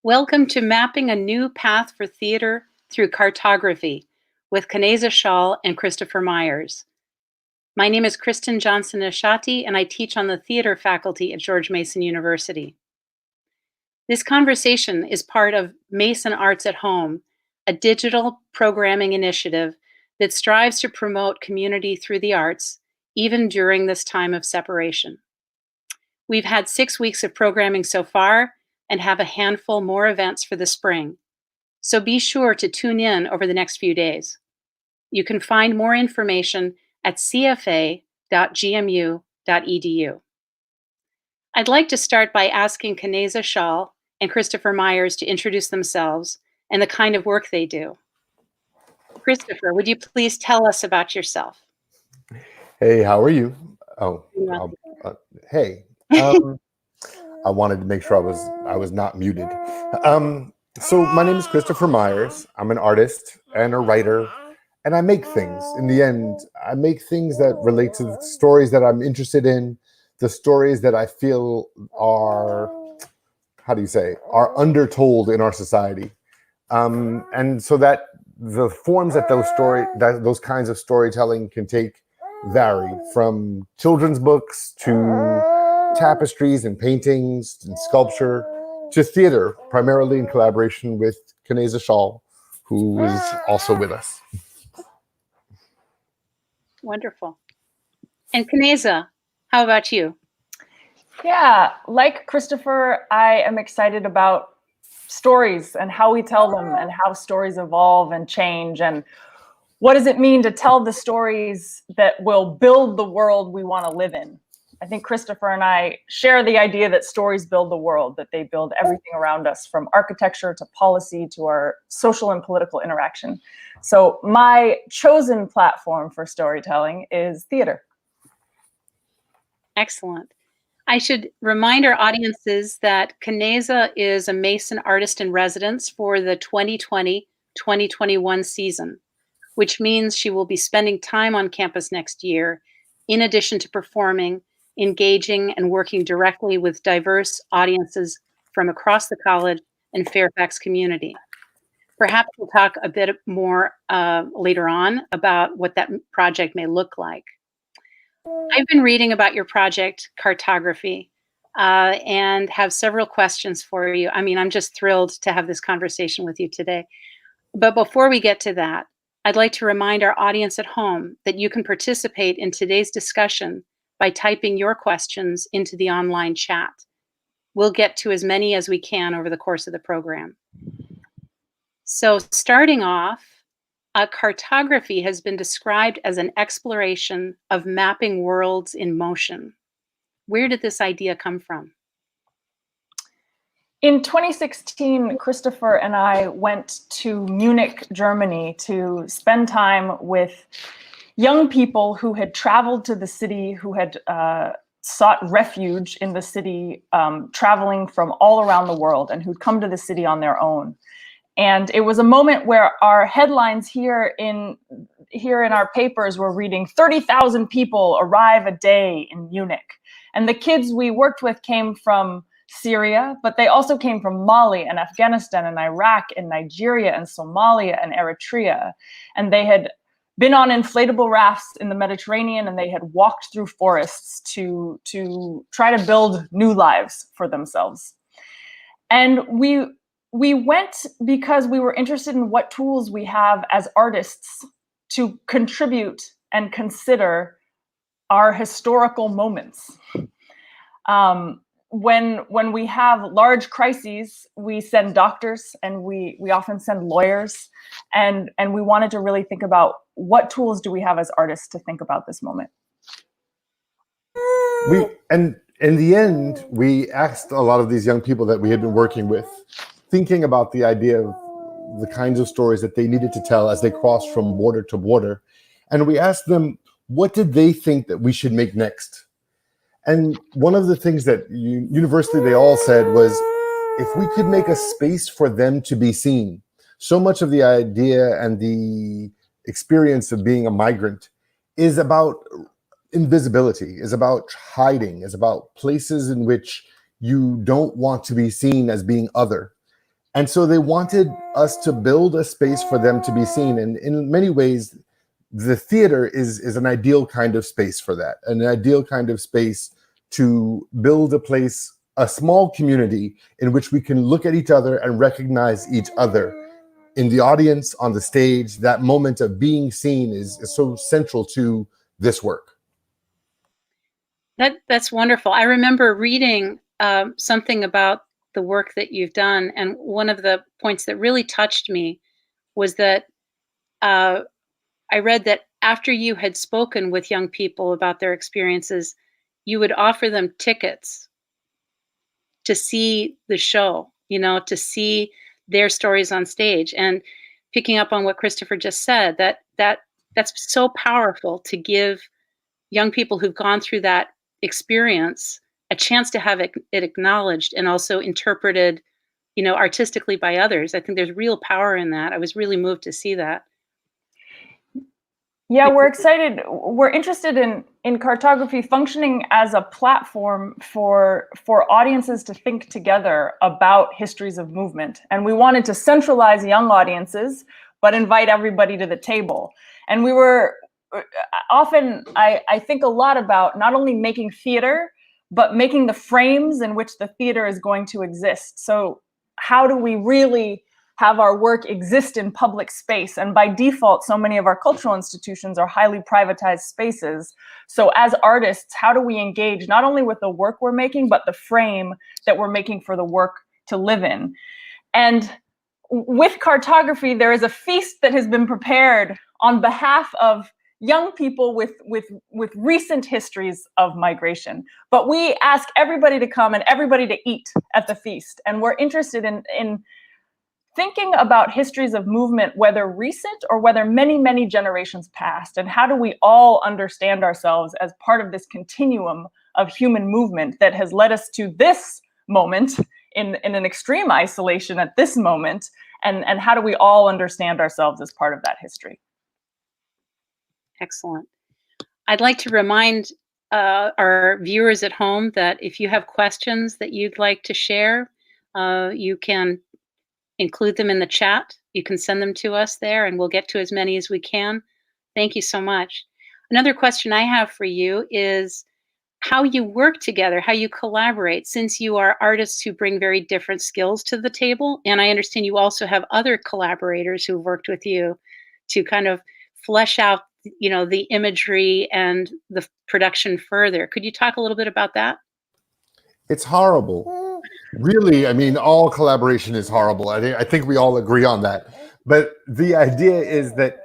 Welcome to Mapping a New Path for Theater Through Cartography with Kaneza Schaal and Christopher Myers. My name is Kristen Johnson-Ashati, and I teach on the theater faculty at George Mason University. This conversation is part of Mason Arts at Home, a digital programming initiative that strives to promote community through the arts, even during this time of separation. We've had 6 weeks of programming so far and have a handful more events for the spring. So be sure to tune in over the next few days. You can find more information at cfa.gmu.edu. I'd like to start by asking Kaneza Schaal and Christopher Myers to introduce themselves and the kind of work they do. Christopher, would you please tell us about yourself? Hey, how are you? Hey. I wanted to make sure I was not muted. So my name is Christopher Myers. I'm an artist and a writer, and I make things. In the end, I make things that relate to the stories that I'm interested in, the stories that I feel are, are undertold in our society. And so that the forms that those kinds of storytelling can take vary, from children's books to tapestries and paintings and sculpture to theater, primarily in collaboration with Kaneza Schaal, who is also with us. Wonderful. And Kaneza, how about you? Yeah, like Christopher, I am excited about stories and how we tell them and how stories evolve and change, and what does it mean to tell the stories that will build the world we want to live in. I think Christopher and I share the idea that stories build the world, that they build everything around us, from architecture to policy to our social and political interaction. So my chosen platform for storytelling is theater. Excellent. I should remind our audiences that Kaneza is a Mason artist in residence for the 2020-2021 season, which means she will be spending time on campus next year, in addition to performing, engaging, and working directly with diverse audiences from across the college and Fairfax community. Perhaps we'll talk a bit more later on about what that project may look like. I've been reading about your project, Cartography, and have several questions for you. I mean, I'm just thrilled to have this conversation with you today. But before we get to that, I'd like to remind our audience at home that you can participate in today's discussion by typing your questions into the online chat. We'll get to as many as we can over the course of the program. So starting off, cartography has been described as an exploration of mapping worlds in motion. Where did this idea come from? In 2016, Christopher and I went to Munich, Germany to spend time with young people who had traveled to the city, who had sought refuge in the city, traveling from all around the world, and who'd come to the city on their own. And it was a moment where our headlines here in our papers were reading 30,000 people arrive a day in Munich. And the kids we worked with came from Syria, but they also came from Mali and Afghanistan and Iraq and Nigeria and Somalia and Eritrea. And they had been on inflatable rafts in the Mediterranean, and they had walked through forests to try to build new lives for themselves. And we went because we were interested in what tools we have as artists to contribute and consider our historical moments. When we have large crises, we send doctors, and we often send lawyers, and we wanted to really think about what tools do we have as artists to think about this moment. And in the end, we asked a lot of these young people that we had been working with, thinking about the idea of the kinds of stories that they needed to tell as they crossed from border to border. And we asked them, what did they think that we should make next? And one of the things that universally they all said was, if we could make a space for them to be seen. So much of the idea and the experience of being a migrant is about invisibility, is about hiding, is about places in which you don't want to be seen as being other. And so they wanted us to build a space for them to be seen. And in many ways, the theater is an ideal kind of space for that, an ideal kind of space to build a place, a small community in which we can look at each other and recognize each other. In the audience, on the stage, that moment of being seen is so central to this work. That's wonderful. I remember reading something about the work that you've done, and one of the points that really touched me was that I read that after you had spoken with young people about their experiences, you would offer them tickets to see the show, to see their stories on stage. And picking up on what Christopher just said, that's so powerful, to give young people who've gone through that experience a chance to have it acknowledged and also interpreted, artistically by others. I think there's real power in that. I was really moved to see that. Yeah, we're excited. We're interested in cartography functioning as a platform for audiences to think together about histories of movement. And we wanted to centralize young audiences, but invite everybody to the table. And we were often, I think a lot about not only making theater, but making the frames in which the theater is going to exist. So how do we really have our work exist in public space? And by default, so many of our cultural institutions are highly privatized spaces. So as artists, how do we engage not only with the work we're making, but the frame that we're making for the work to live in? And with cartography, there is a feast that has been prepared on behalf of young people with recent histories of migration. But we ask everybody to come and everybody to eat at the feast. And we're interested in thinking about histories of movement, whether recent or whether many, many generations past, and how do we all understand ourselves as part of this continuum of human movement that has led us to this moment in an extreme isolation at this moment, and how do we all understand ourselves as part of that history? Excellent. I'd like to remind our viewers at home that if you have questions that you'd like to share, you can include them in the chat. You can send them to us there, and we'll get to as many as we can. Thank you so much. Another question I have for you is how you work together, how you collaborate, since you are artists who bring very different skills to the table. And I understand you also have other collaborators who've worked with you to kind of flesh out, the imagery and the production further. Could you talk a little bit about that? It's horrible. Really, I mean, all collaboration is horrible. I think we all agree on that. But the idea is that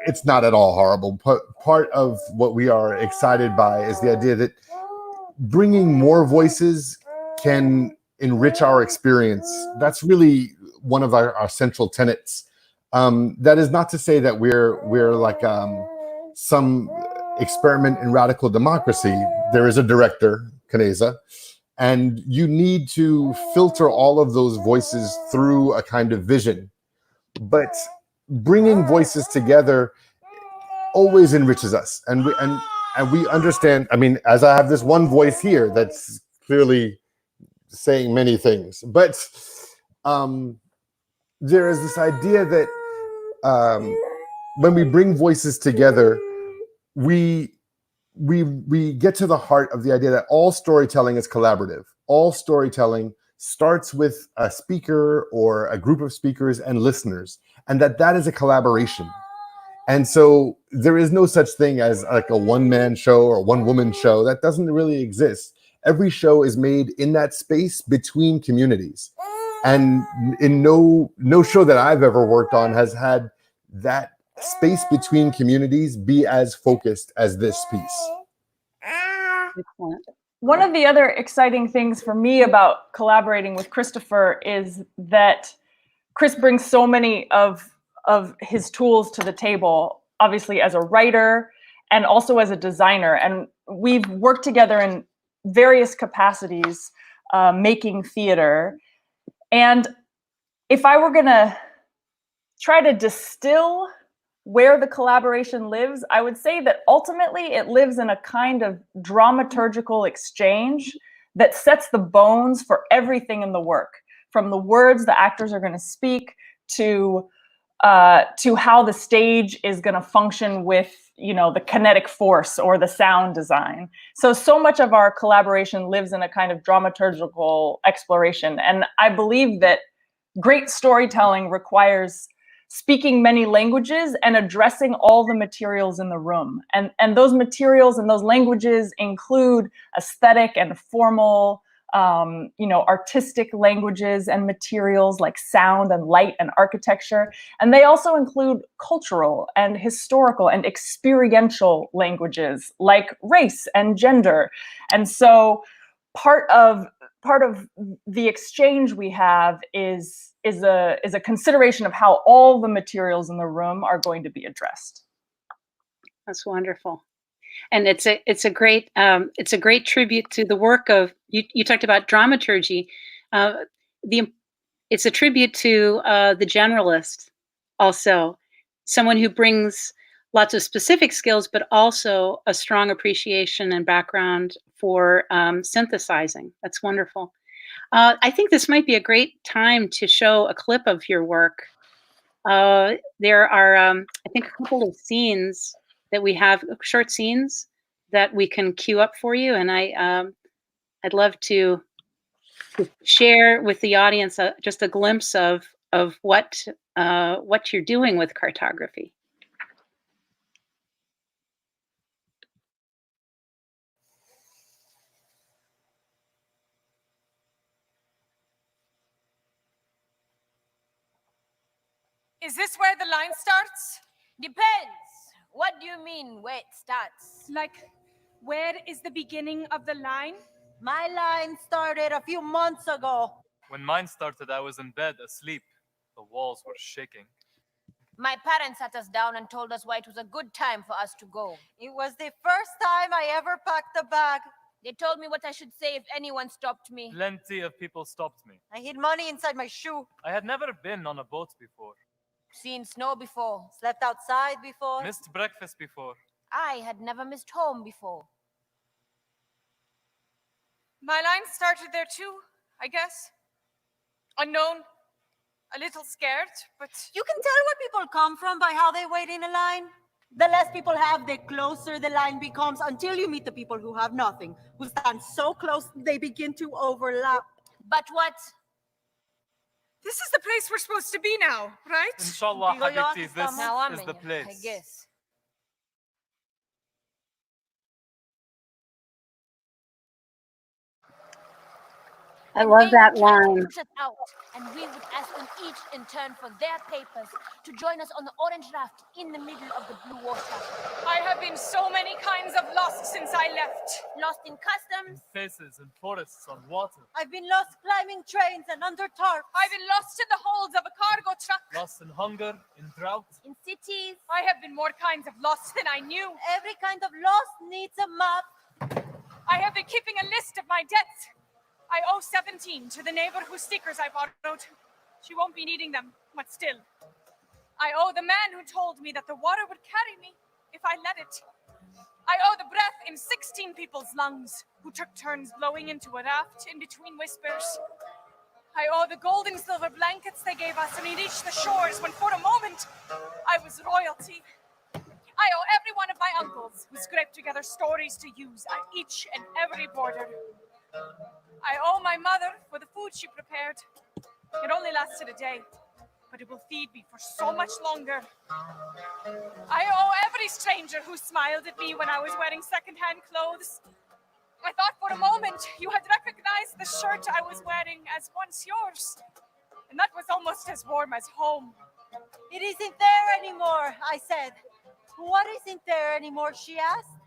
it's not at all horrible. Part of what we are excited by is the idea that bringing more voices can enrich our experience. That's really one of our central tenets. That is not to say that we're like some experiment in radical democracy. There is a director, Kaneza, and you need to filter all of those voices through a kind of vision. But bringing voices together always enriches us, and we understand. I mean, as I have this one voice here that's clearly saying many things, but there is this idea that when we bring voices together, we get to the heart of the idea that all storytelling is collaborative. All storytelling starts with a speaker or a group of speakers and listeners, and that is a collaboration. And so there is no such thing as like a one-man show or one-woman show. That doesn't really exist. Every show is made in that space between communities. And in no show that I've ever worked on has had that space between communities be as focused as this piece. Excellent. One of the other exciting things for me about collaborating with Christopher is that Chris brings so many of his tools to the table, obviously as a writer and also as a designer. And we've worked together in various capacities, making theater. And if I were gonna try to distill where the collaboration lives, I would say that ultimately it lives in a kind of dramaturgical exchange that sets the bones for everything in the work. from the words the actors are going to speak to how the stage is going to function with, you know, the kinetic force or the sound design. So much of our collaboration lives in a kind of dramaturgical exploration. And I believe that great storytelling requires speaking many languages and addressing all the materials in the room. And those materials and those languages include aesthetic and formal, you know, artistic languages and materials like sound and light and architecture. And they also include cultural and historical and experiential languages like race and gender. And so part of the exchange we have is a consideration of how all the materials in the room are going to be addressed. That's wonderful. And it's a great tribute to the work of you talked about dramaturgy. It's a tribute to the generalist, also someone who brings lots of specific skills, but also a strong appreciation and background for synthesizing. That's wonderful. I think this might be a great time to show a clip of your work. There are, I think, a couple of scenes that we have, short scenes that we can queue up for you, and I'd love to share with the audience just a glimpse of what you're doing with cartography. Is this where the line starts? Depends. What do you mean where it starts? Like, where is the beginning of the line? My line started a few months ago. When mine started, I was in bed, asleep. The walls were shaking. My parents sat us down and told us why it was a good time for us to go. It was the first time I ever packed a bag. They told me what I should say if anyone stopped me. Plenty of people stopped me. I hid money inside my shoe. I had never been on a boat before. Seen snow before. Slept outside before. Missed breakfast before. I had never missed home before. My line started there too, I guess. Unknown, a little scared, but... You can tell where people come from by how they wait in a line. The less people have, the closer the line becomes, until you meet the people who have nothing, who stand so close they begin to overlap. But what? This is the place we're supposed to be now, right? Inshallah, Habibti, this Now is the place. I guess. I love that line. Push us out, and we would ask them each in turn for their papers to join us on the orange raft in the middle of the blue water. I have been so many kinds of lost since I left. Lost in In customs. faces and forests on water. I've been lost climbing trains and under tarps. I've been lost in the holds of a cargo truck. Lost in hunger, in drought. In cities. I have been more kinds of lost than I knew. Every kind of loss needs a map. I have been keeping a list of my debts. I owe 17 to the neighbor whose stickers I borrowed. She won't be needing them, but still. I owe the man who told me that the water would carry me if I let it. I owe the breath in 16 people's lungs who took turns blowing into a raft in between whispers. I owe the gold and silver blankets they gave us when we reached the shores when for a moment I was royalty. I owe every one of my uncles who scraped together stories to use at each and every border. I owe my mother for the food she prepared. It only lasted a day, but it will feed me for so much longer. I owe every stranger who smiled at me when I was wearing secondhand clothes. I thought for a moment you had recognized the shirt I was wearing as once yours, and that was almost as warm as home. It isn't there anymore, I said. What isn't there anymore, she asked.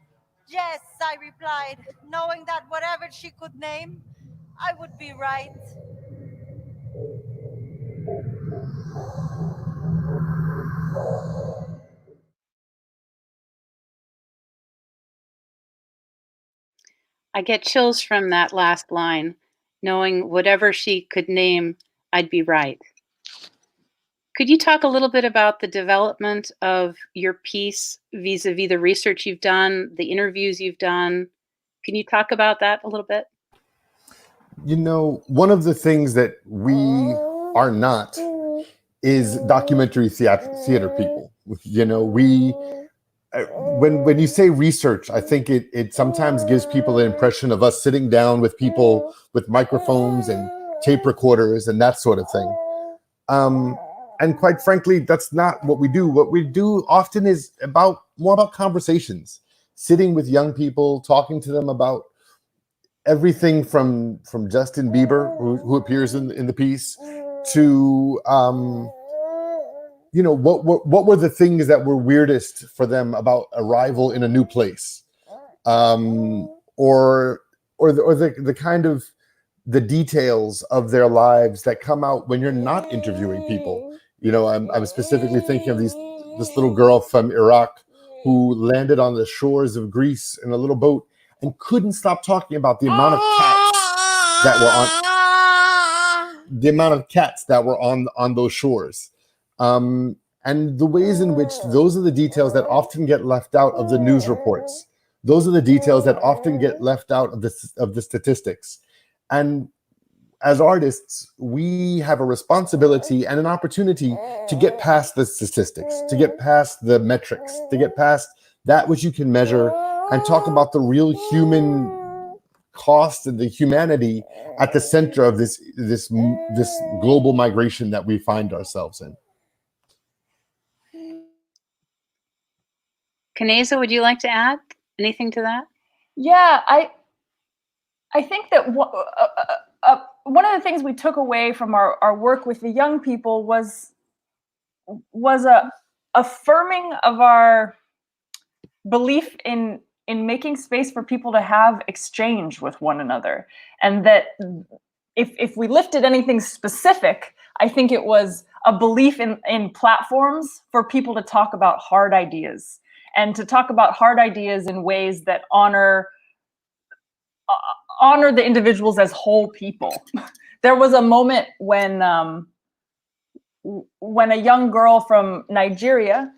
Yes, I replied, knowing that whatever she could name, I would be right. I get chills from that last line, knowing whatever she could name, I'd be right. Could you talk a little bit about the development of your piece vis-a-vis the research you've done, the interviews you've done? Can you talk about that a little bit? one of the things that we are not is documentary theater people. We when you say research, I think it sometimes gives people the impression of us sitting down with people with microphones and tape recorders and that sort of thing. And quite frankly, that's not what we do. What we do often is more about conversations, sitting with young people, talking to them about everything from Justin Bieber, who appears in the piece, to what were the things that were weirdest for them about arrival in a new place, or the kind of the details of their lives that come out when you're not interviewing people. I'm specifically thinking of this little girl from Iraq who landed on the shores of Greece in a little boat and couldn't stop talking about the amount of cats that were on those shores. And the ways in which those are the details that often get left out of the news reports. Those are the details that often get left out of the statistics. And as artists, we have a responsibility and an opportunity to get past the statistics, to get past the metrics, to get past that which you can measure, and talk about the real human cost and the humanity at the center of this global migration that we find ourselves in. Kaneza, would you like to add anything to that? Yeah, I think that one of the things we took away from our work with the young people was a affirming of our belief in making space for people to have exchange with one another. And that if we lifted anything specific, I think it was a belief in platforms for people to talk about hard ideas, and to talk about hard ideas in ways that honor the individuals as whole people. There was a moment when a young girl from Nigeria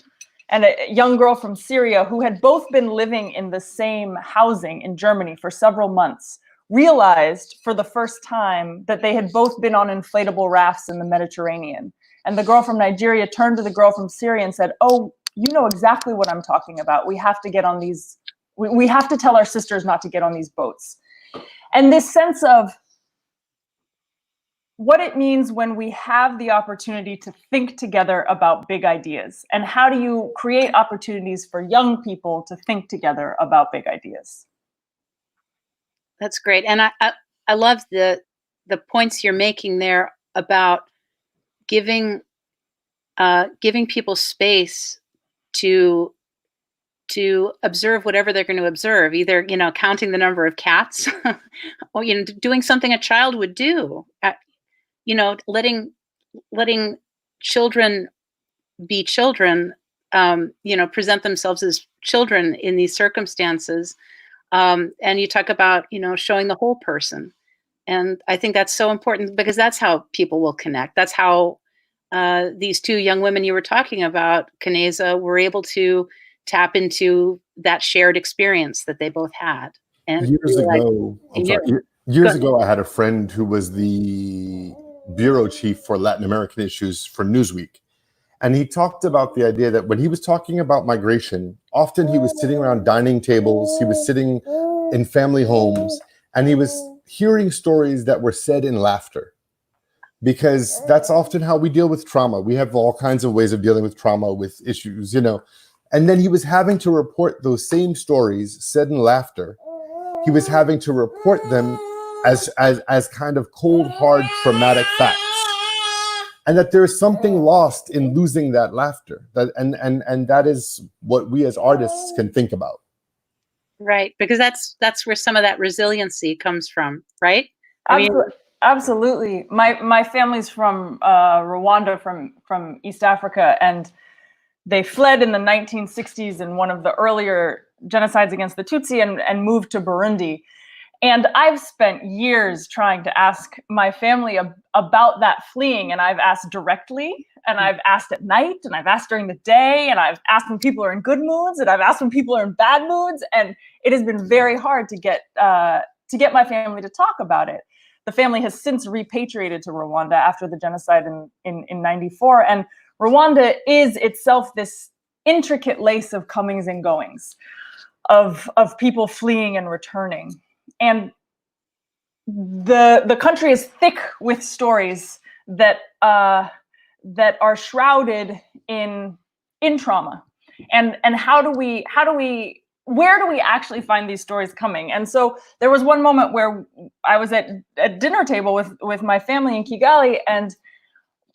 and a young girl from Syria, who had both been living in the same housing in Germany for several months, realized for the first time that they had both been on inflatable rafts in the Mediterranean. And the girl from Nigeria turned to the girl from Syria and said, "Oh, you know exactly what I'm talking about. We have to get on these, we have to tell our sisters not to get on these boats." And this sense of what it means when we have the opportunity to think together about big ideas, and how do you create opportunities for young people to think together about big ideas. That's great. And I love the points you're making there about giving people space to observe whatever they're going to observe, either, counting the number of cats or, doing something a child would do, letting children be children, present themselves as children in these circumstances. And you talk about, showing the whole person. And I think that's so important, because that's how people will connect. That's how these two young women you were talking about, Kaneza, were able to tap into that shared experience that they both had. And years ago, I had a friend who was the bureau chief for Latin American issues for Newsweek. And he talked about the idea that when he was talking about migration, often he was sitting around dining tables, he was sitting in family homes, and he was hearing stories that were said in laughter. Because that's often how we deal with trauma. We have all kinds of ways of dealing with trauma, with issues, And then he was having to report those same stories said in laughter. He was having to report them as kind of cold, hard, traumatic facts. And that there is something lost in losing that laughter. And that is what we as artists can think about. Right, because that's where some of that resiliency comes from, right? Absolutely. My family's from Rwanda, from East Africa, and they fled in the 1960s in one of the earlier genocides against the Tutsi, and moved to Burundi. And I've spent years trying to ask my family about that fleeing, and I've asked directly, and I've asked at night, and I've asked during the day, and I've asked when people are in good moods, and I've asked when people are in bad moods, and it has been very hard to get my family to talk about it. the family has since repatriated to Rwanda after the genocide in 94. And Rwanda is itself this intricate lace of comings and goings, of people fleeing and returning. And the country is thick with stories that are shrouded in trauma. And where do we actually find these stories coming? And so there was one moment where I was at a dinner table with my family in Kigali, and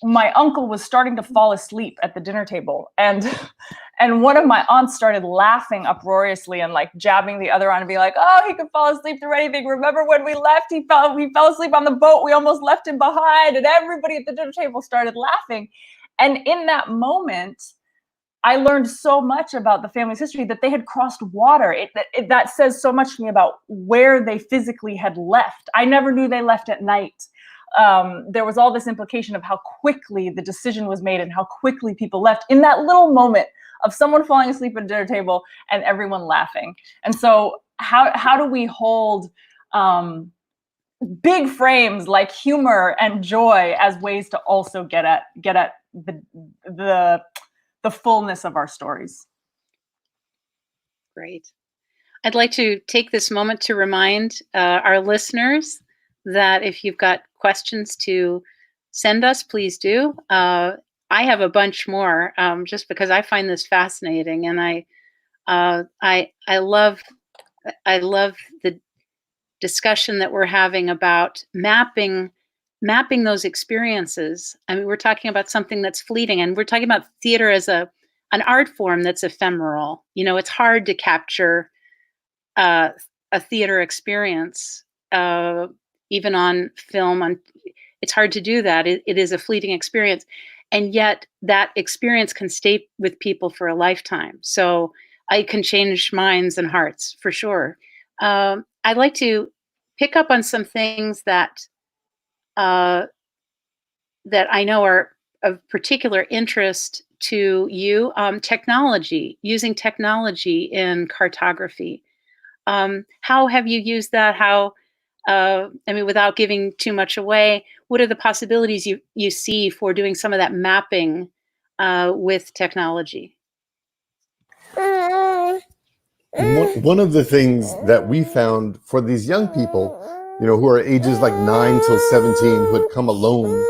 my uncle was starting to fall asleep at the dinner table, and one of my aunts started laughing uproariously and like jabbing the other on and be like, "Oh, he could fall asleep through anything. Remember when we left? He fell asleep on the boat. We almost left him behind." And everybody at the dinner table started laughing. And in that moment, I learned so much about the family's history, that they had crossed water. That says so much to me about where they physically had left. I never knew they left at night. There was all this implication of how quickly the decision was made and how quickly people left in that little moment of someone falling asleep at a dinner table and everyone laughing. And so how do we hold big frames like humor and joy as ways to also get at the fullness of our stories? Great. I'd like to take this moment to remind our listeners that if you've got questions to send us, please do. I have a bunch more, just because I find this fascinating, and I love the discussion that we're having about mapping those experiences. I mean, we're talking about something that's fleeting, and we're talking about theater as an art form that's ephemeral. You know, it's hard to capture a theater experience, even on film. It's hard to do that. It is a fleeting experience, and yet that experience can stay with people for a lifetime. So it can change minds and hearts for sure. I'd like to pick up on some things that I know are of particular interest to you. Technology, using technology in cartography. How have you used that? I mean, without giving too much away, what are the possibilities you see for doing some of that mapping with technology? One of the things that we found for these young people, who are ages like 9 till 17, who had come alone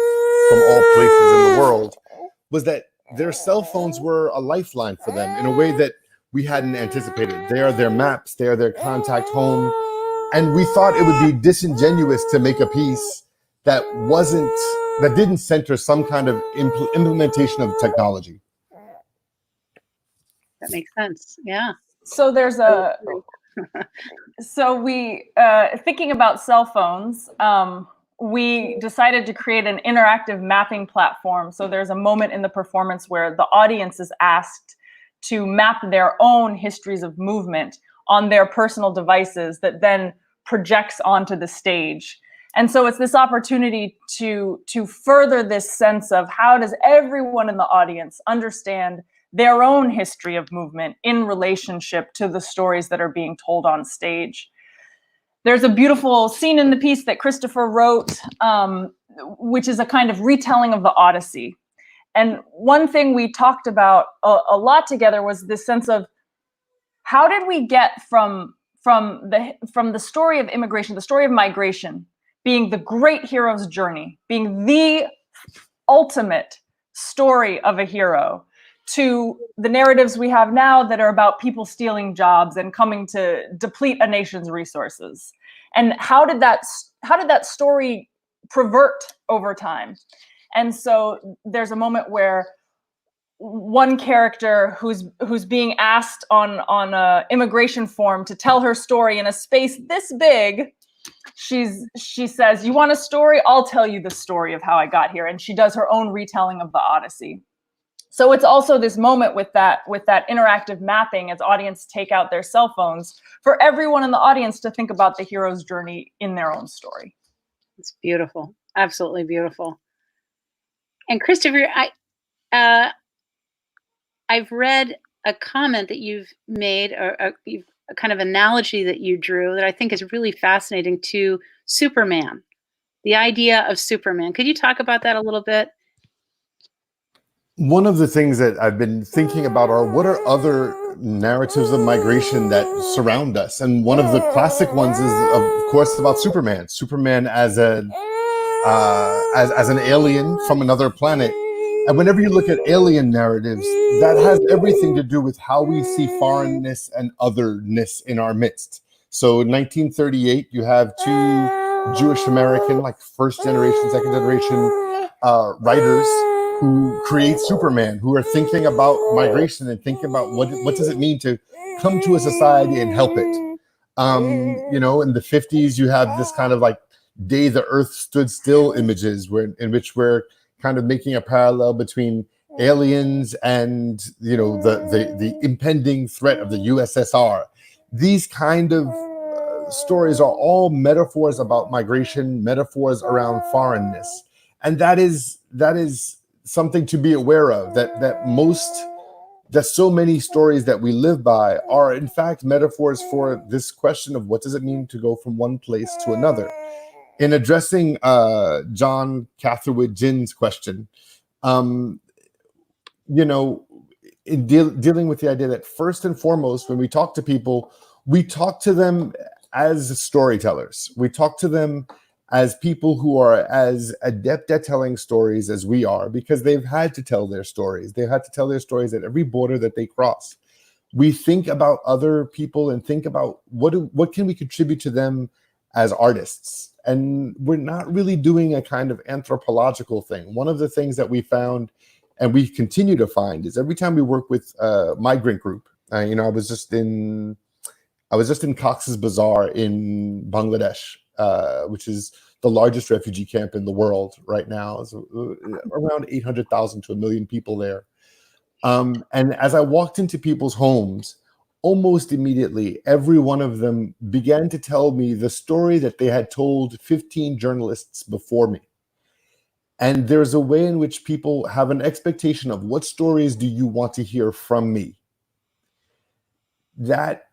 from all places in the world, was that their cell phones were a lifeline for them in a way that we hadn't anticipated. They are their maps, they are their contact home. And we thought it would be disingenuous to make a piece that didn't center some kind of implementation of technology. That makes sense. Yeah. So we, thinking about cell phones, we decided to create an interactive mapping platform. So there's a moment in the performance where the audience is asked to map their own histories of movement on their personal devices that then projects onto the stage. And so it's this opportunity to further this sense of how does everyone in the audience understand their own history of movement in relationship to the stories that are being told on stage. There's a beautiful scene in the piece that Christopher wrote, which is a kind of retelling of the Odyssey. And one thing we talked about a lot together was this sense of how did we get from the story of immigration, the story of migration, being the great hero's journey, being the ultimate story of a hero, to the narratives we have now that are about people stealing jobs and coming to deplete a nation's resources. And how did that story pervert over time? And so there's a moment where one character who's being asked on a immigration form to tell her story in a space this big, she says, "You want a story? I'll tell you the story of how I got here." And she does her own retelling of the Odyssey. So it's also this moment with that interactive mapping as audience take out their cell phones for everyone in the audience to think about the hero's journey in their own story. It's beautiful, absolutely beautiful. And Christopher, I've read a comment that you've made, or a kind of analogy that you drew that I think is really fascinating to Superman. the idea of Superman. Could you talk about that a little bit? One of the things that I've been thinking about are what are other narratives of migration that surround us, and one of the classic ones is, of course, about Superman. Superman as an alien from another planet. And whenever you look at alien narratives, that has everything to do with how we see foreignness and otherness in our midst. So in 1938, you have two Jewish American, like first generation, second generation writers who create Superman, who are thinking about migration and thinking about what does it mean to come to a society and help it. You know, in the 50s, you have this kind of like Day the Earth Stood Still images in which we're kind of making a parallel between aliens and, you know, the impending threat of the USSR. These kind of stories are all metaphors about migration, metaphors around foreignness. And that is something to be aware of, that so many stories that we live by are in fact metaphors for this question of what does it mean to go from one place to another. In addressing John Catherwood Ginn's question, you know, in dealing with the idea that first and foremost, when we talk to people, we talk to them as storytellers. We talk to them as people who are as adept at telling stories as we are, because they've had to tell their stories. They've had to tell their stories at every border that they cross. We think about other people and think about what can we contribute to them as artists. And we're not really doing a kind of anthropological thing. One of the things that we found, and we continue to find, is every time we work with a migrant group, you know, I was just in Cox's Bazar in Bangladesh, which is the largest refugee camp in the world right now. It's around 800,000 to 1 million people there. And as I walked into people's homes, almost immediately, every one of them began to tell me the story that they had told 15 journalists before me. And there's a way in which people have an expectation of what stories do you want to hear from me? That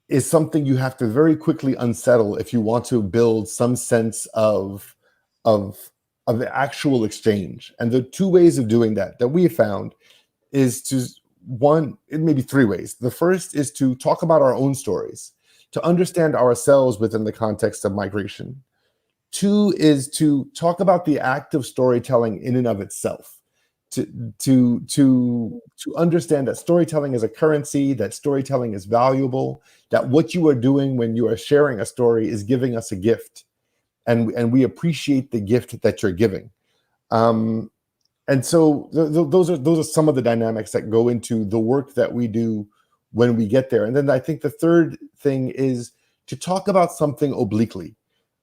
is something you have to very quickly unsettle if you want to build some sense of the actual exchange. And the two ways of doing that we have found is to, one, it may be three ways. The first is to talk about our own stories, to understand ourselves within the context of migration. Two is to talk about the act of storytelling in and of itself, to understand that storytelling is a currency, that storytelling is valuable, that what you are doing when you are sharing a story is giving us a gift, and we appreciate the gift that you're giving. And so those are some of the dynamics that go into the work that we do when we get there. And then I think the third thing is to talk about something obliquely.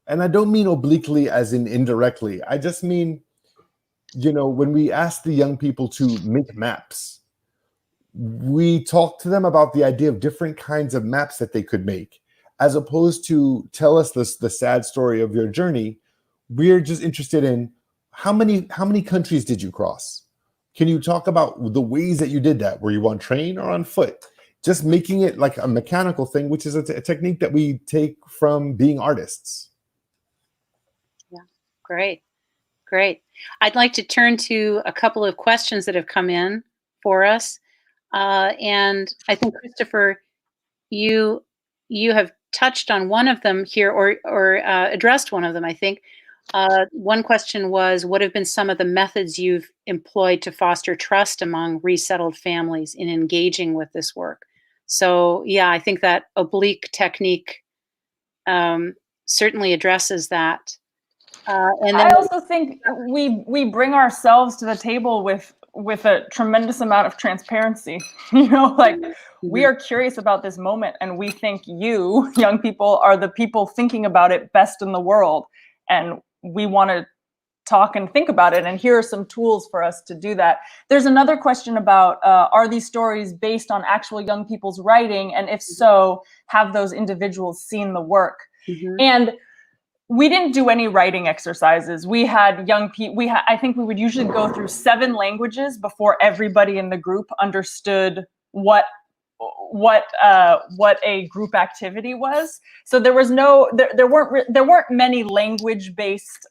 And I don't mean obliquely as in indirectly. I just mean, you know, when we ask the young people to make maps, we talk to them about the idea of different kinds of maps that they could make, as opposed to tell us the sad story of your journey. We're just interested in how many countries did you cross? Can you talk about the ways that you did that? Were you on train or on foot? Just making it like a mechanical thing, which is a technique that we take from being artists. Yeah, great. I'd like to turn to a couple of questions that have come in for us. And I think, Christopher, you have touched on one of them here, or addressed one of them, I think. One question was, what have been some of the methods you've employed to foster trust among resettled families in engaging with this work? So yeah, I think that oblique technique certainly addresses that. And then I also think we bring ourselves to the table with a tremendous amount of transparency. You know, like we are curious about this moment, and we think you, young people, are the people thinking about it best in the world. And we want to talk and think about it. And here are some tools for us to do that. There's another question about, are these stories based on actual young people's writing? And if so, have those individuals seen the work? And we didn't do any writing exercises. We had young people, I think we would usually go through 7 languages before everybody in the group understood what what a group activity was. So there was there weren't many language-based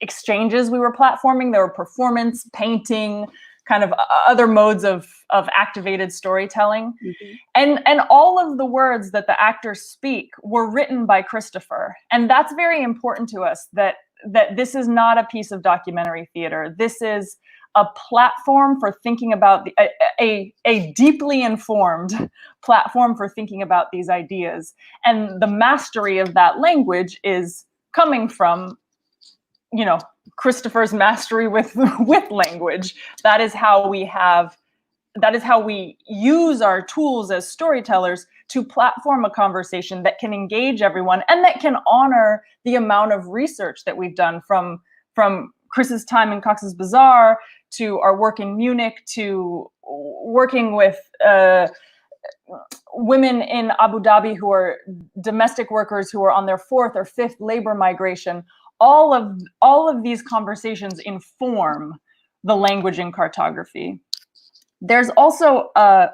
exchanges we were platforming. There were performance, painting, kind of other modes of activated storytelling. And all of the words that the actors speak were written by Christopher. And that's very important to us, that this is not a piece of documentary theater. This is a platform for thinking about a deeply informed platform for thinking about these ideas. And the mastery of that language is coming from, you know, Christopher's mastery with language. That is how we use our tools as storytellers to platform a conversation that can engage everyone and that can honor the amount of research that we've done from Chris's time in Cox's Bazar to our work in Munich to working with women in Abu Dhabi who are domestic workers who are on their 4th or 5th labor migration. All of these conversations inform the language in cartography. There's also a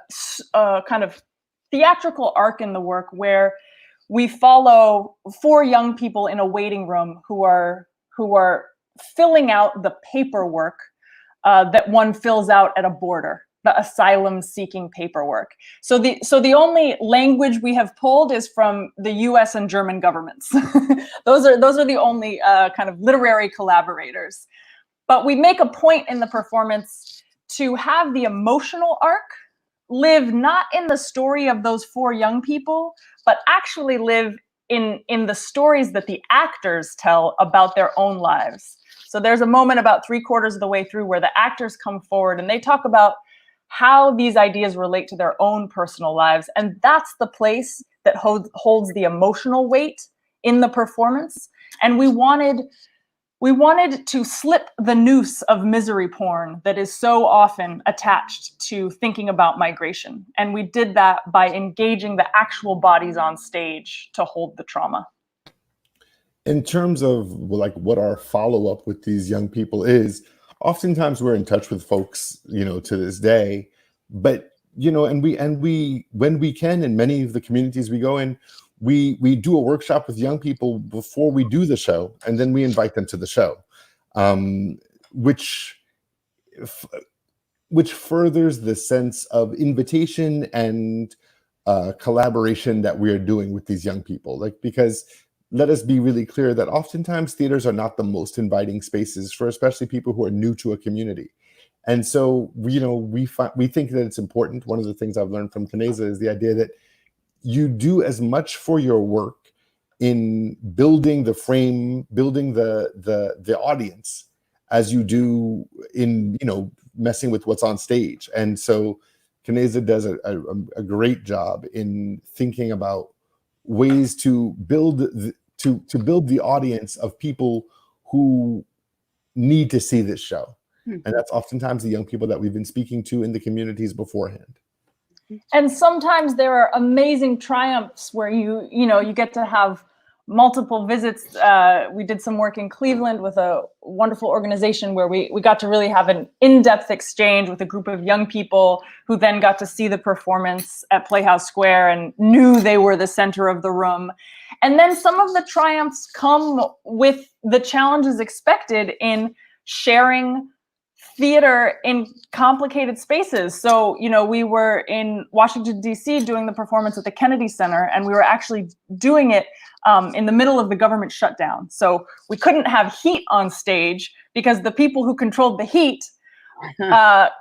kind of theatrical arc in the work where we follow 4 young people in a waiting room who are filling out the paperwork that one fills out at a border, the asylum-seeking paperwork. So the only language we have pulled is from the U.S. and German governments. Those are the only kind of literary collaborators. But we make a point in the performance to have the emotional arc live not in the story of those 4 young people, but actually live in the stories that the actors tell about their own lives. So there's a moment about 3/4 of the way through where the actors come forward and they talk about how these ideas relate to their own personal lives. And that's the place that holds the emotional weight in the performance. And we wanted to slip the noose of misery porn that is so often attached to thinking about migration. And we did that by engaging the actual bodies on stage to hold the trauma. In terms of like what our follow-up with these young people is, oftentimes we're in touch with folks, you know, to this day, but, you know, and we when we can, in many of the communities we go in, we do a workshop with young people before we do the show, and then we invite them to the show, which furthers the sense of invitation and collaboration that we are doing with these young people. Like, because let us be really clear that oftentimes theaters are not the most inviting spaces for especially people who are new to a community. And so, you know, we think that it's important. One of the things I've learned from Kaneza is the idea that you do as much for your work in building the frame, building the audience, as you do in, you know, messing with what's on stage. And so Kaneza does a great job in thinking about ways to build the audience of people who need to see this show. And that's oftentimes the young people that we've been speaking to in the communities beforehand. And sometimes there are amazing triumphs where you get to have multiple visits. We did some work in Cleveland with a wonderful organization where we got to really have an in-depth exchange with a group of young people who then got to see the performance at Playhouse Square and knew they were the center of the room. And then some of the triumphs come with the challenges expected in sharing theater in complicated spaces. So, you know, we were in Washington, D.C. doing the performance at the Kennedy Center, and we were actually doing it in the middle of the government shutdown. So we couldn't have heat on stage because the people who controlled the heat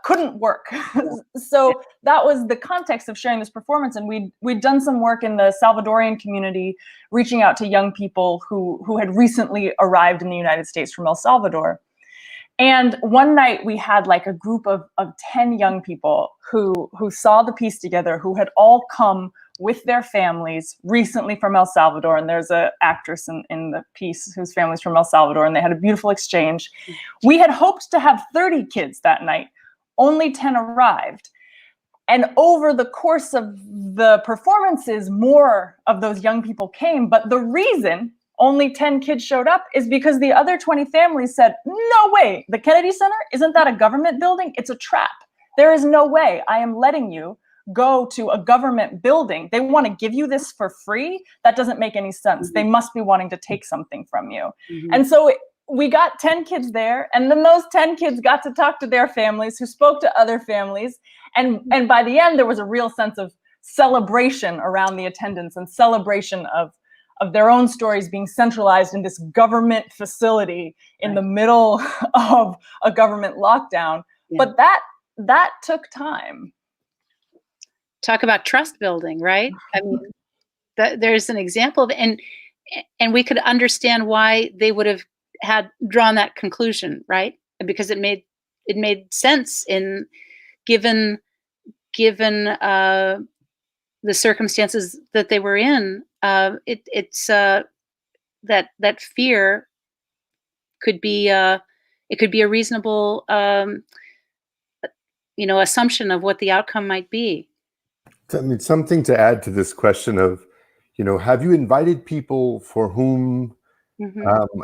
couldn't work. So that was the context of sharing this performance. And we'd done some work in the Salvadorian community, reaching out to young people who had recently arrived in the United States from El Salvador. And one night we had like a group of 10 young people who saw the piece together, who had all come with their families recently from El Salvador. And there's an actress in the piece whose family's from El Salvador, and they had a beautiful exchange. We had hoped to have 30 kids that night. Only 10 arrived. And over the course of the performances, more of those young people came. But the reason only 10 kids showed up is because the other 20 families said, no way, the Kennedy Center, isn't that a government building? It's a trap. There is no way I am letting you go to a government building. They want to give you this for free. That doesn't make any sense. They must be wanting to take something from you. And so we got 10 kids there, and then those 10 kids got to talk to their families who spoke to other families. And by the end, there was a real sense of celebration around the attendance and celebration of their own stories being centralized in this government facility in the middle of a government lockdown. But that took time. Talk about trust building, right? I mean, there's an example of, and we could understand why they would have had drawn that conclusion, right? Because it made sense in given the circumstances that they were in. It's that fear could be it could be a reasonable assumption of what the outcome might be. I mean, something to add to this question of, have you invited people for whom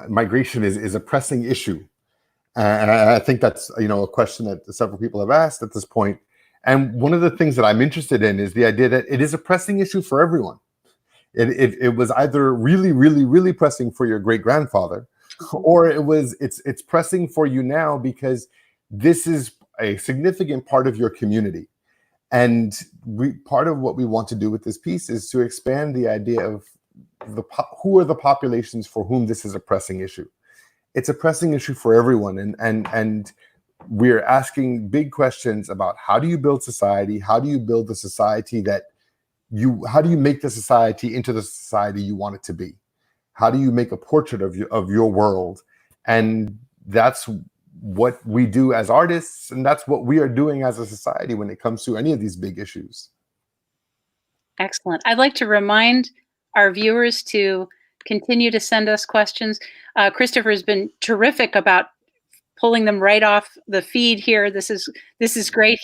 migration is a pressing issue? And I think that's, a question that several people have asked at this point. And one of the things that I'm interested in is the idea that it is a pressing issue for everyone. It was either really, really, really pressing for your great-grandfather, or it's pressing for you now because this is a significant part of your community. And part of what we want to do with this piece is to expand the idea of who are the populations for whom this is a pressing issue. It's a pressing issue for everyone, and we're asking big questions about how do you build society? How do you build the society how do you make the society into the society you want it to be? How do you make a portrait of your world? And that's what we do as artists, and that's what we are doing as a society when it comes to any of these big issues. Excellent. I'd like to remind our viewers to continue to send us questions. Christopher has been terrific about pulling them right off the feed here. This is great.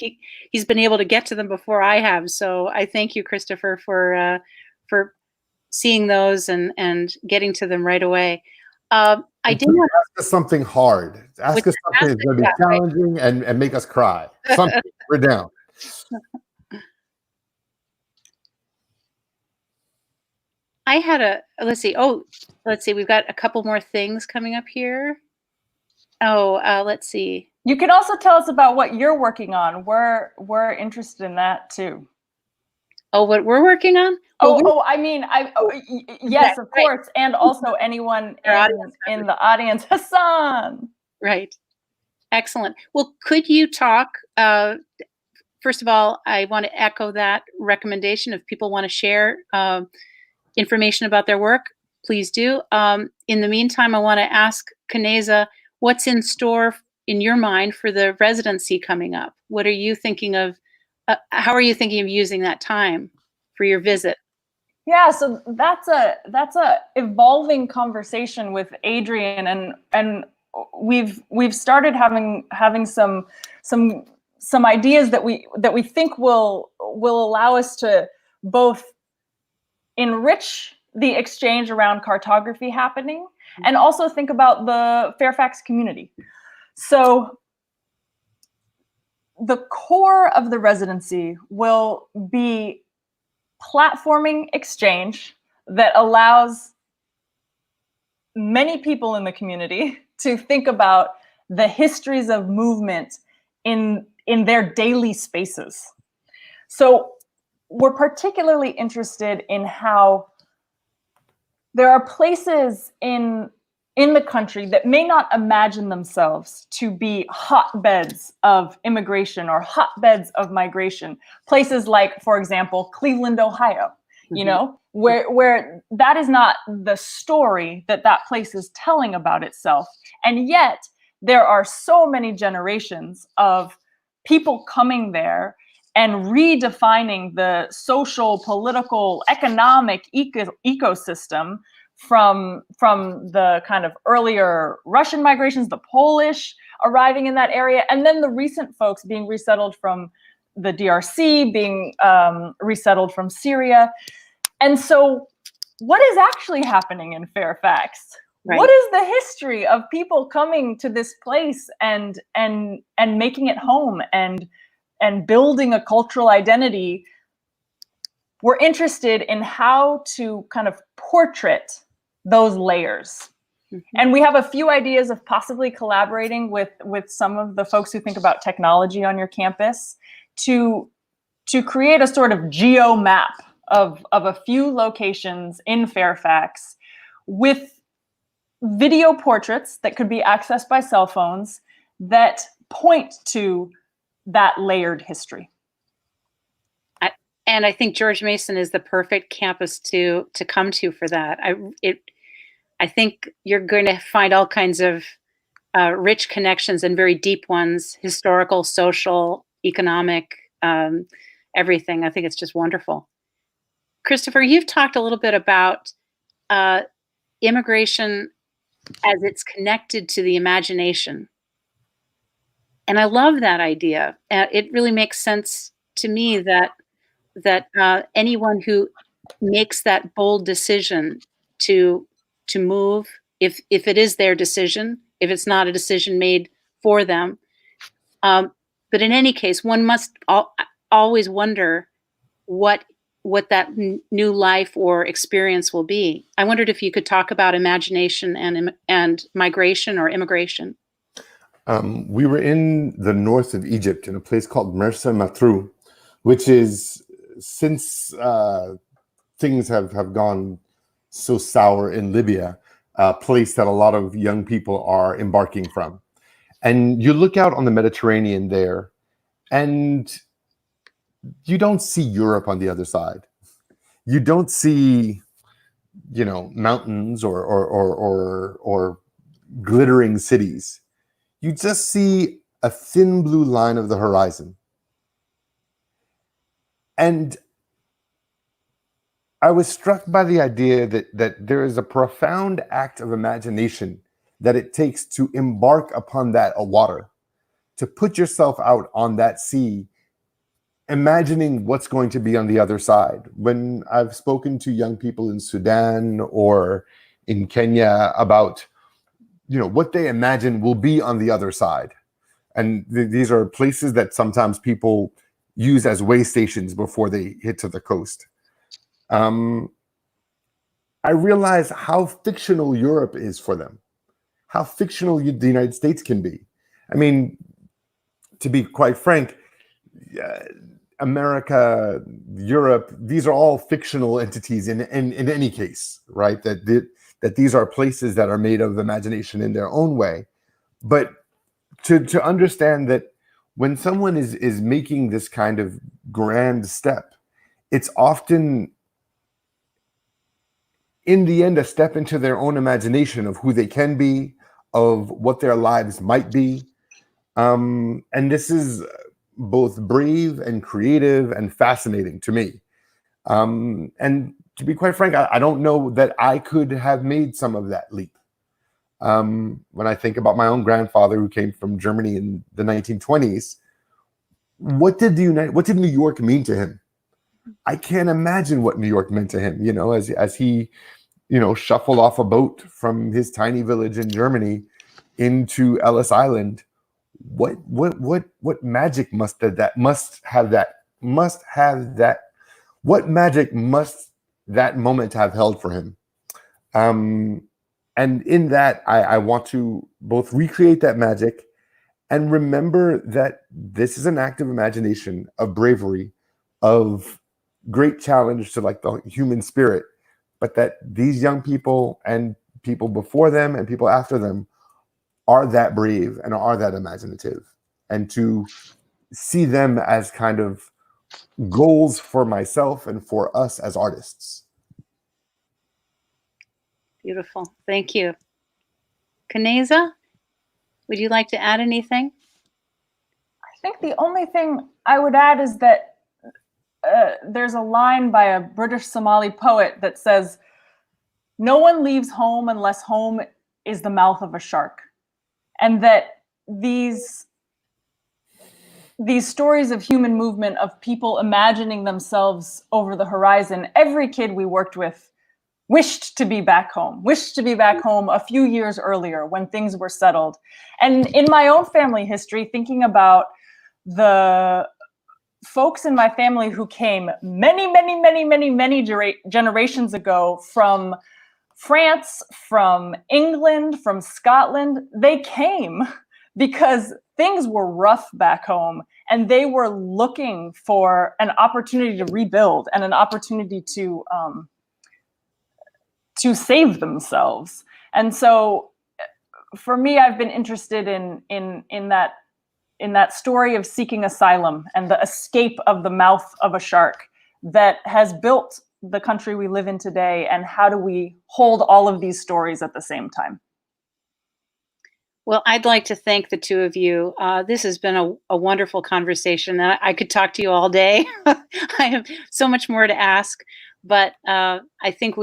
He's been able to get to them before I have. So I thank you, Christopher, for seeing those and getting to them right away. I did want to ask us something hard. Ask us something that's going to be challenging and make us cry. Something. We're down. I had let's see. We've got a couple more things coming up here. Let's see. You can also tell us about what you're working on. We're interested in that too. Oh, what we're working on? Yes, of course. And also anyone in the audience. Hassan. Right. Excellent. Well, could you talk, first of all, I want to echo that recommendation. If people want to share information about their work, please do. In the meantime, I want to ask Kaneza, what's in store in your mind for the residency coming up? What are you thinking of? How are you thinking of using that time for your visit? Yeah, so that's a evolving conversation with Adrian, and we've started having some ideas that we think will allow us to both enrich the exchange around cartography happening and also think about the Fairfax community. So the core of the residency will be platforming exchange that allows many people in the community to think about the histories of movement in their daily spaces. So we're particularly interested in how there are places in the country that may not imagine themselves to be hotbeds of immigration or hotbeds of migration. Places like, for example, Cleveland, Ohio, where that is not the story that place is telling about itself. And yet there are so many generations of people coming there and redefining the social, political, economic ecosystem from the kind of earlier Russian migrations, the Polish arriving in that area, and then the recent folks being resettled from the DRC, being resettled from Syria. And so what is actually happening in Fairfax? Right. What is the history of people coming to this place and making it home and and building a cultural identity, we're interested in how to kind of portrait those layers. And we have a few ideas of possibly collaborating with some of the folks who think about technology on your campus to create a sort of geo map of a few locations in Fairfax with video portraits that could be accessed by cell phones that point to that layered history. And I think George Mason is the perfect campus to come to for that. I think you're going to find all kinds of rich connections and very deep ones, historical, social, economic, everything. I think it's just wonderful. Christopher, you've talked a little bit about immigration as it's connected to the imagination. And I love that idea. It really makes sense to me that anyone who makes that bold decision to move, if it is their decision, if it's not a decision made for them, but in any case, one must always wonder what that new life or experience will be. I wondered if you could talk about imagination and migration or immigration. We were in the north of Egypt in a place called Mersa Matruh, which is, since things have gone so sour in Libya, a place that a lot of young people are embarking from. And you look out on the Mediterranean there, and you don't see Europe on the other side. You don't see, mountains or glittering cities. You just see a thin blue line of the horizon. And I was struck by the idea that there is a profound act of imagination that it takes to embark upon that water, to put yourself out on that sea, imagining what's going to be on the other side. When I've spoken to young people in Sudan or in Kenya about, what they imagine will be on the other side. And these are places that sometimes people use as way stations before they hit to the coast. I realize how fictional Europe is for them, how fictional the United States can be. I mean, to be quite frank, America, Europe, these are all fictional entities in any case, right? That these are places that are made of imagination in their own way. But to understand that when someone is making this kind of grand step, it's often, in the end, a step into their own imagination of who they can be, of what their lives might be. And this is both brave and creative and fascinating to me. And to be quite frank, I don't know that I could have made some of that leap. When I think about my own grandfather who came from Germany in the 1920s, what did New York mean to him? I can't imagine what New York meant to him, as he, shuffled off a boat from his tiny village in Germany into Ellis Island. What magic what magic must that moment have held for him? And in that, I want to both recreate that magic and remember that this is an act of imagination, of bravery, of great challenge to the human spirit, but that these young people and people before them and people after them are that brave and are that imaginative, and to see them as kind of goals for myself and for us as artists. Beautiful. Thank you. Kaneza, would you like to add anything? I think the only thing I would add is that there's a line by a British Somali poet that says, "No one leaves home unless home is the mouth of a shark." And that these stories of human movement, of people imagining themselves over the horizon, every kid we worked with wished to be back home a few years earlier when things were settled. And in my own family history, thinking about the folks in my family who came many generations ago from France, from England, from Scotland. They came because things were rough back home, and they were looking for an opportunity to rebuild and an opportunity to save themselves. And so for me, I've been interested in that story of seeking asylum and the escape of the mouth of a shark that has built the country we live in today, and how do we hold all of these stories at the same time? Well, I'd like to thank the two of you. This has been a wonderful conversation. I could talk to you all day. I have so much more to ask, but I think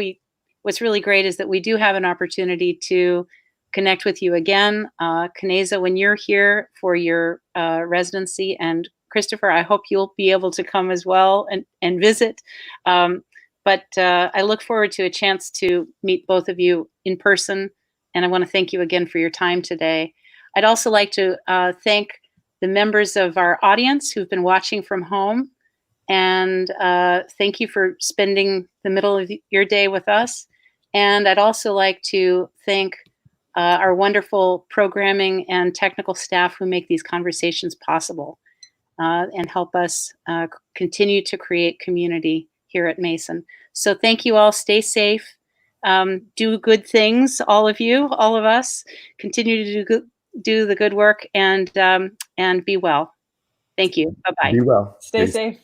what's really great is that we do have an opportunity to connect with you again. Kaneza, when you're here for your residency, and Christopher, I hope you'll be able to come as well and visit. But I look forward to a chance to meet both of you in person. And I want to thank you again for your time today. I'd also like to thank the members of our audience who've been watching from home. And thank you for spending the middle of your day with us. And I'd also like to thank our wonderful programming and technical staff who make these conversations possible and help us continue to create community here at Mason. So thank you all. Stay safe. Do good things, all of you, all of us. Continue to do the good work, and be well. Thank you. Bye-bye. Be well. Stay safe.